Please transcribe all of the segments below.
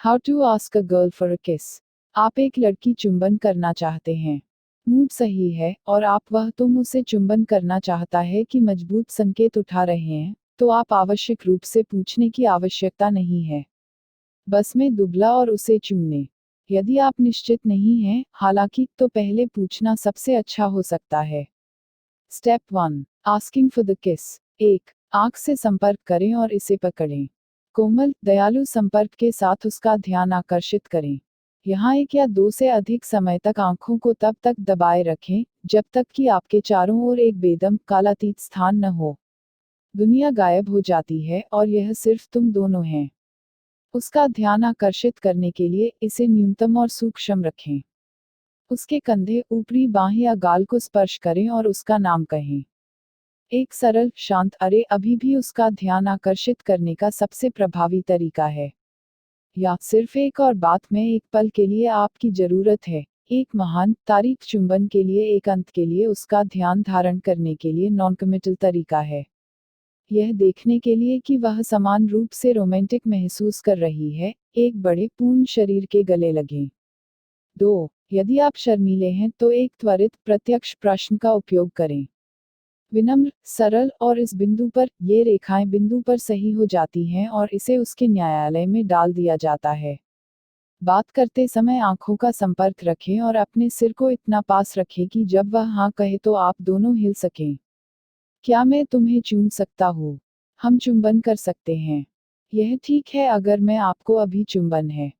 How to ask a girl for a kiss. आप एक लड़की चुंबन करना चाहते हैं। मूड सही है और आप वह तुम उसे चुंबन करना चाहता है कि मजबूत संकेत उठा रहे हैं, तो आप आवश्यक रूप से पूछने की आवश्यकता नहीं है। बस में दुबला और उसे चूमने। यदि आप निश्चित नहीं हैं, हालांकि, तो पहले पूछना सबसे अच्छा हो सकता है। स्टेप 1, आस्किंग फॉर द किस। 1, आंख से संपर्क करें और इसे पकड़ें। कोमल, दयालु संपर्क के साथ उसका ध्यान आकर्षित करें। यहाँ 1 या 2 से अधिक समय तक आंखों को तब तक दबाए रखें, जब तक कि आपके चारों ओर एक बेदम, कालातीत स्थान न हो। दुनिया गायब हो जाती है और यह सिर्फ तुम दोनों हैं। उसका ध्यान आकर्षित करने के लिए इसे न्यूनतम और सूक्ष्म रखें। उसके कंधे, ऊपरी बाह या गाल को स्पर्श करें और उसका नाम कहें। एक सरल, शांत अरे अभी भी उसका ध्यान आकर्षित करने का सबसे प्रभावी तरीका है। या सिर्फ एक और बात में एक पल के लिए आपकी जरूरत है। एक महान, तारीख चुंबन के लिए एक अंत के लिए उसका ध्यान धारण करने के लिए नॉन-कमिटल तरीका है। यह देखने के लिए कि वह समान रूप से रोमांटिक महसूस कर रही है, एक बड़े, पूर्ण शरीर के गले लगें। 2, यदि आप शर्मीले हैं तो एक त्वरित, प्रत्यक्ष प्रश्न का उपयोग करें। विनम्र, सरल और इस बिंदु पर, ये रेखाएं बिंदु पर सही हो जाती हैं और इसे उसके न्यायालय में डाल दिया जाता है। बात करते समय आंखों का संपर्क रखें और अपने सिर को इतना पास रखें कि जब वह हाँ कहे तो आप दोनों हिल सकें। क्या मैं तुम्हें चूम सकता हूँ? हम चुंबन कर सकते हैं। यह ठीक है अगर मैं आपको अभी चुंबन है।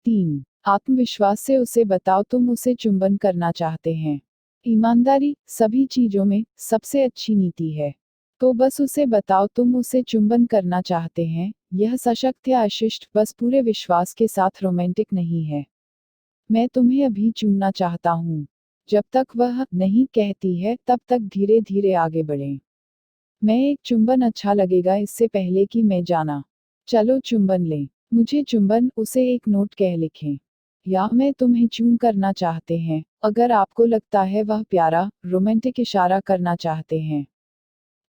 3, आत्मविश्वास से उसे बताओ तुम उसे चुंबन करना चाहते हैं। ईमानदारी, सभी चीजों में, सबसे अच्छी नीति है। तो बस उसे बताओ तुम उसे चुंबन करना चाहते हैं, यह सशक्त या अशिष्ट, बस पूरे विश्वास के साथ रोमांटिक नहीं है। मैं तुम्हें अभी चूमना चाहता हूँ। जब तक वह नहीं कहती है तब तक धीरे धीरे आगे बढ़ें। मैं एक चुंबन अच्छा लगेगा इससे पहले कि मैं जाना। चलो चुंबन लें। मुझे चुंबन, उसे एक नोट कह लिखें। या मैं तुम्हें चूम करना चाहते हैं, अगर आपको लगता है वह प्यारा, रोमांटिक इशारा करना चाहते हैं।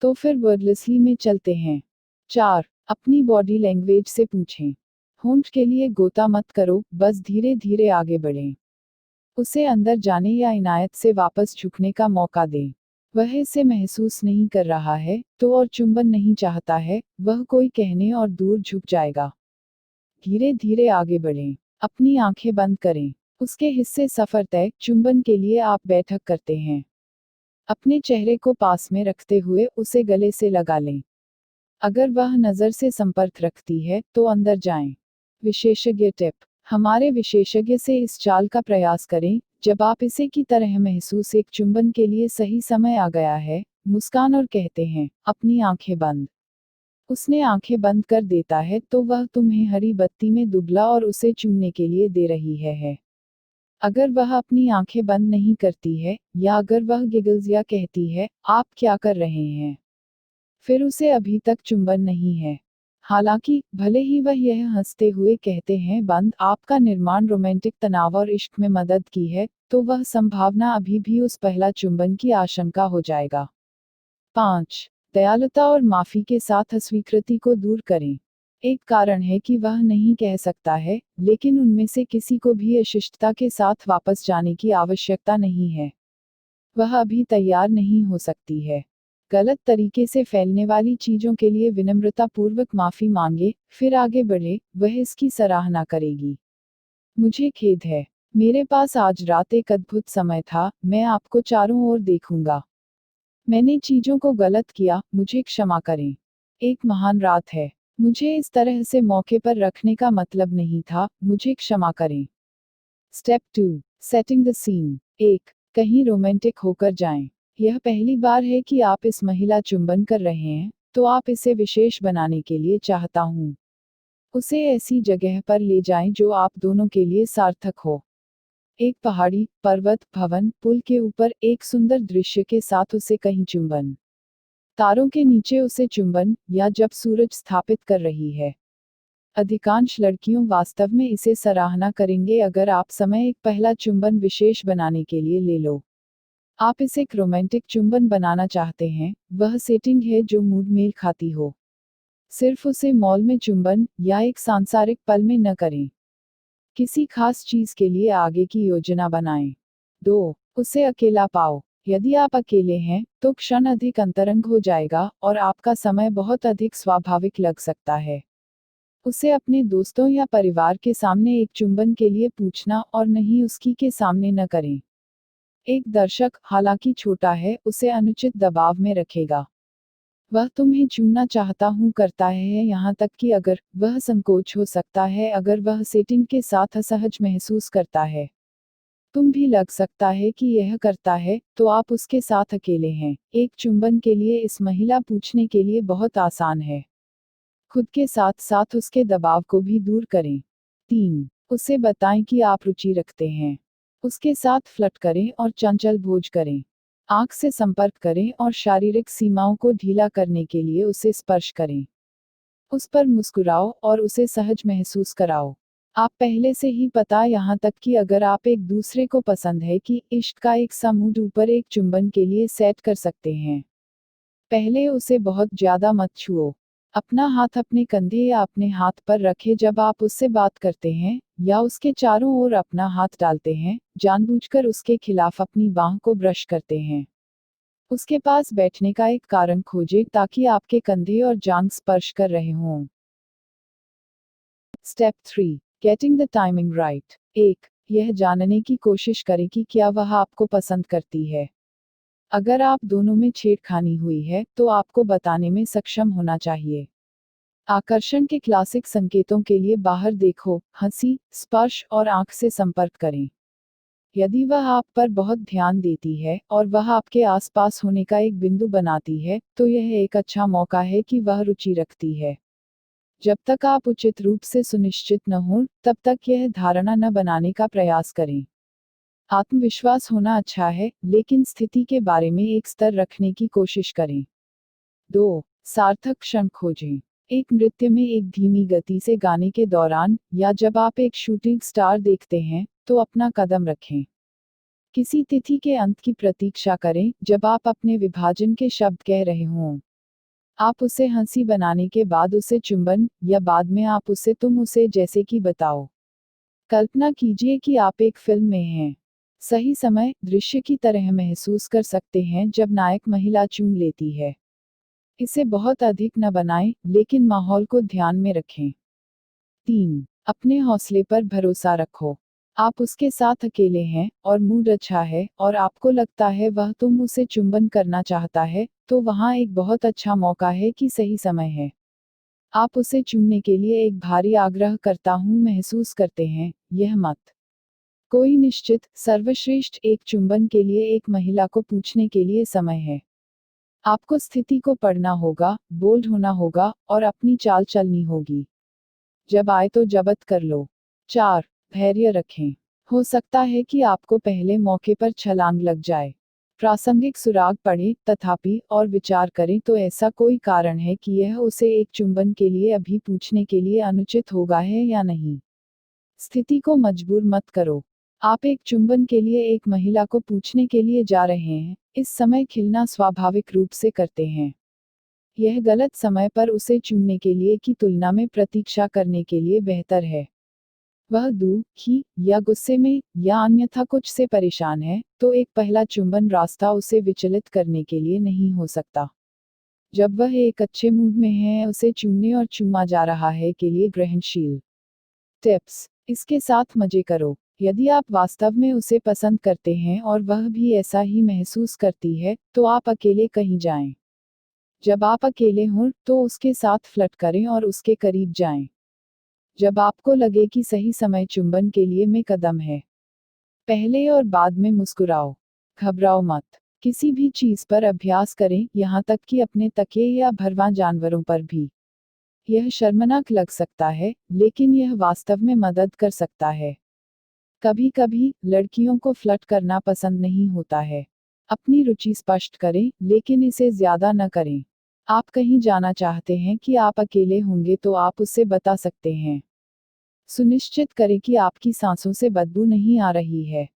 तो फिर वर्डलेसली में चलते हैं। 4, अपनी बॉडी लैंग्वेज से पूछें। होंठ के लिए गोता मत करो, बस धीरे धीरे आगे बढ़ें। उसे अंदर जाने या इनायत से वापस झुकने का मौका दें। वह इसे महसूस नहीं कर रहा है, तो और चुंबन नहीं चाहता है, वह कोई कहने और दूर झुक जाएगा। धीरे धीरे आगे बढ़ें। अपनी आंखें बंद करें। उसके हिस्से सफर तय, चुंबन के लिए आप बैठक करते हैं। अपने चेहरे को पास में रखते हुए उसे गले से लगा लें। अगर वह नज़र से संपर्क रखती है, तो अंदर जाएं। विशेषज्ञ टिप। हमारे विशेषज्ञ से इस चाल का प्रयास करें, जब आप इसे की तरह महसूस एक चुंबन के लिए सही समय आ गया है, मुस्कान और कहते हैं, अपनी आंखें बंद। उसने आंखें बंद कर देता है तो वह तुम्हें हरी बत्ती में दुबला और उसे चूमने के लिए दे रही है। अगर वह अपनी आंखें बंद नहीं करती है, या अगर वह गिगल्स या कहती है, आप क्या कर रहे हैं, फिर उसे अभी तक चुंबन नहीं है। हालांकि, भले ही वह यह हंसते हुए कहते हैं बंद, आपका निर्माण रोमांटिक तनाव और इश्क में मदद की है, तो वह संभावना अभी भी उस पहला चुंबन की आशंका हो जाएगा। 5, दयालुता और माफी के साथ अस्वीकृति को दूर करें। एक कारण है कि वह नहीं कह सकता है, लेकिन उनमें से किसी को भी अशिष्टता के साथ वापस जाने की आवश्यकता नहीं है। वह अभी तैयार नहीं हो सकती है। गलत तरीके से फैलने वाली चीजों के लिए विनम्रतापूर्वक माफी मांगे, फिर आगे बढ़े, वह इसकी सराहना करेगी। मुझे खेद है। मेरे पास आज रात एक अद्भुत समय था, मैं आपको चारों ओर देखूंगा। मैंने चीजों को गलत किया, मुझे क्षमा करें। एक महान रात है। मुझे इस तरह से मौके पर रखने का मतलब नहीं था, मुझे क्षमा करें। Step 2, setting the scene. 1, कहीं रोमांटिक होकर जाएं। यह पहली बार है कि आप इस महिला चुंबन कर रहे हैं, तो आप इसे विशेष बनाने के लिए चाहता हूं। उसे ऐसी जगह पर ले जाएं जो आप दोनों के लिए सार्थक हो। एक पहाड़ी, पर्वत, भवन, पुल के ऊपर एक सुंदर दृश्य के साथ उसे कहीं चुंबन। तारों के नीचे उसे चुंबन, या जब सूरज स्थापित कर रही है। अधिकांश लड़कियों वास्तव में इसे सराहना करेंगे अगर आप समय एक पहला चुंबन विशेष बनाने के लिए ले लो। आप इसे एक रोमांटिक चुंबन बनाना चाहते हैं, वह सेटिंग है जो मूड मेल खाती हो। सिर्फ उसे मॉल में चुंबन, या एक सांसारिक पल में न करें। किसी खास चीज के लिए आगे की योजना बनाएं। 2. उसे अकेला पाओ। यदि आप अकेले हैं तो क्षण अधिक अंतरंग हो जाएगा और आपका समय बहुत अधिक स्वाभाविक लग सकता है। उसे अपने दोस्तों या परिवार के सामने एक चुंबन के लिए पूछना और नहीं उसकी के सामने न करें। एक दर्शक, हालांकि छोटा है, उसे अनुचित दबाव में रखेगा। वह तुम्हें चूमना चाहता हूं करता है, यहाँ तक कि अगर वह संकोच हो सकता है अगर वह सेटिंग के साथ असहज महसूस करता है। तुम भी लग सकता है कि यह करता है, तो आप उसके साथ अकेले हैं। एक चुंबन के लिए इस महिला पूछने के लिए बहुत आसान है। खुद के साथ साथ उसके दबाव को भी दूर करें। 3. उसे बताएं कि आप रुचि रखते हैं। उसके साथ फ्लर्ट करें और चंचल भोज करें। आंख से संपर्क करें और शारीरिक सीमाओं को ढीला करने के लिए उसे स्पर्श करें। उस पर मुस्कुराओ और उसे सहज महसूस कराओ। आप पहले से ही पता यहाँ तक कि अगर आप एक दूसरे को पसंद है कि इश्क का एक सा मूड ऊपर एक चुंबन के लिए सेट कर सकते हैं। पहले उसे बहुत ज्यादा मत छुओ। अपना हाथ अपने कंधे या अपने हाथ पर रखें जब आप उससे बात करते हैं, या उसके चारों ओर अपना हाथ डालते हैं, जानबूझकर उसके खिलाफ अपनी बांह को ब्रश करते हैं। उसके पास बैठने का एक कारण खोजें ताकि आपके कंधे और जांघ स्पर्श कर रहे हों। Step 3. Getting the timing right. 1. यह जानने की कोशिश करें कि क्या वह आपको पसंद करती है। अगर आप दोनों में छेड़खानी हुई है तो आपको बताने में सक्षम होना चाहिए। आकर्षण के क्लासिक संकेतों के लिए बाहर देखो, हंसी, स्पर्श और आंख से संपर्क करें। यदि वह आप पर बहुत ध्यान देती है और वह आपके आसपास होने का एक बिंदु बनाती है, तो यह एक अच्छा मौका है कि वह रुचि रखती है। जब तक आप उचित रूप से सुनिश्चित न हों, तब तक यह धारणा न बनाने का प्रयास करें। आत्मविश्वास होना अच्छा है, लेकिन स्थिति के बारे में एक स्तर रखने की कोशिश करें। 2. सार्थक क्षण खोजें। एक नृत्य में एक धीमी गति से गाने के दौरान, या जब आप एक शूटिंग स्टार देखते हैं, तो अपना कदम रखें। किसी तिथि के अंत की प्रतीक्षा करें, जब आप अपने विभाजन के शब्द कह रहे हों। आप उसे हंसी बनाने के बाद उसे चुंबन, या बाद में आप उसे तुम उसे जैसे कि बताओ। कल्पना कीजिए कि आप एक फिल्म में हैं। सही समय, दृश्य की तरह महसूस कर सकते हैं जब नायक महिला चूम लेती है। इसे बहुत अधिक न बनाएं, लेकिन माहौल को ध्यान में रखें। 3. अपने हौसले पर भरोसा रखो। आप उसके साथ अकेले हैं, और मूड अच्छा है, और आपको लगता है वह तुम उसे चुंबन करना चाहता है, तो वहाँ एक बहुत अच्छा मौका है कि सही समय है। आप उसे चूमने के लिए एक भारी आग्रह करता हूँ महसूस करते हैं, यह मत। कोई निश्चित, सर्वश्रेष्ठ एक चुंबन के लिए एक महिला को पूछने के लिए समय है। आपको स्थिति को पढ़ना होगा, बोल्ड होना होगा, और अपनी चाल चलनी होगी। जब आए तो जब्त कर लो। 4. धैर्य रखें। हो सकता है कि आपको पहले मौके पर छलांग लग जाए। प्रासंगिक सुराग पढ़ें, तथापि, और विचार करें तो ऐसा कोई कारण है कि यह उसे एक चुंबन के लिए अभी पूछने के लिए अनुचित होगा है या नहीं। स्थिति को मजबूर मत करो। आप एक चुंबन के लिए एक महिला को पूछने के लिए जा रहे हैं, इस समय खिलना स्वाभाविक रूप से करते हैं। यह गलत समय पर उसे चूमने के लिए की तुलना में प्रतीक्षा करने के लिए बेहतर है। वह दुखी, या गुस्से में, या अन्यथा कुछ से परेशान है, तो एक पहला चुंबन रास्ता उसे विचलित करने के लिए नहीं हो सकता। जब वह एक अच्छे मूड में है, उसे चूमने और चूमा जा रहा है के लिए ग्रहणशील। टिप्स: इसके साथ मजे करो। यदि आप वास्तव में उसे पसंद करते हैं और वह भी ऐसा ही महसूस करती है, तो आप अकेले कहीं जाएं। जब आप अकेले हों, तो उसके साथ फ्लर्ट करें और उसके करीब जाएं। जब आपको लगे कि सही समय चुंबन के लिए में कदम है, पहले और बाद में मुस्कुराओ। घबराओ मत। किसी भी चीज पर अभ्यास करें, यहाँ तक कि अपने तकिए या भरवां जानवरों पर भी। यह शर्मनाक लग सकता है, लेकिन यह वास्तव में मदद कर सकता है। कभी कभी लड़कियों को फ्लर्ट करना पसंद नहीं होता है। अपनी रुचि स्पष्ट करें, लेकिन इसे ज्यादा न करें। आप कहीं जाना चाहते हैं कि आप अकेले होंगे तो आप उसे बता सकते हैं। सुनिश्चित करें कि आपकी सांसों से बदबू नहीं आ रही है।